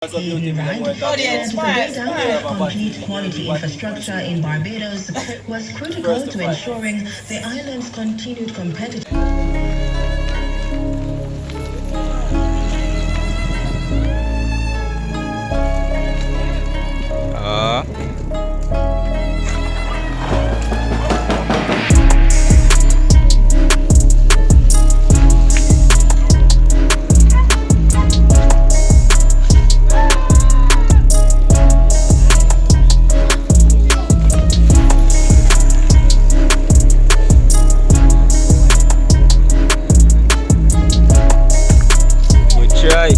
He reminded that the build-up of complete quality infrastructure in Barbados was critical to ensuring the island's continued competitiveness. Try.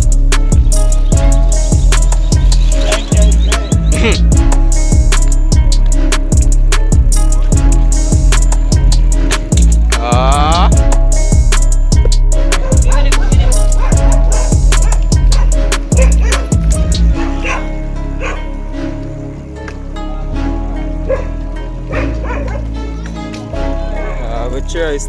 Good choice.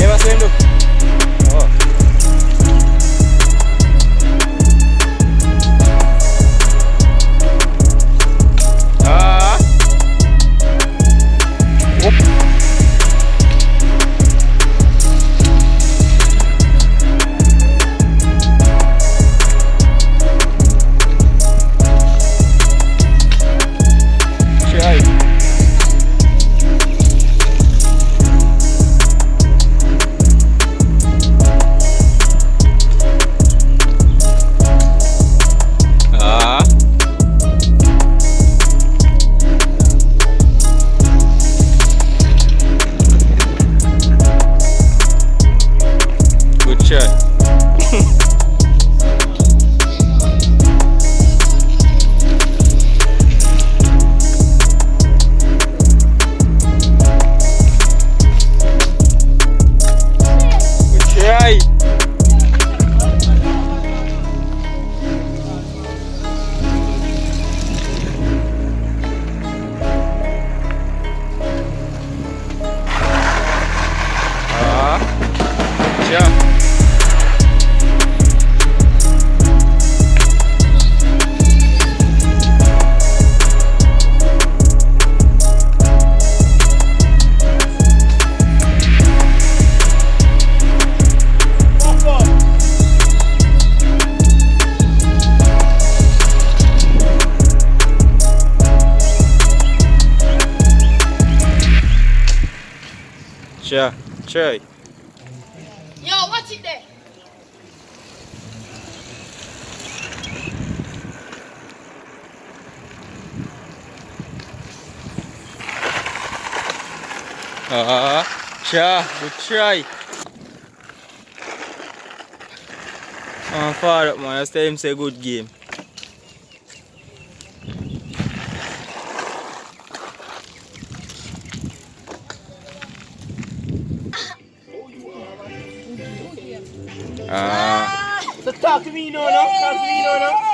Never send up. Sure, sure. Yo, watch it there. Sure, good try. I'm far up, man. I tell him say good game. So talk to me, no, no. Talk to me, no, no.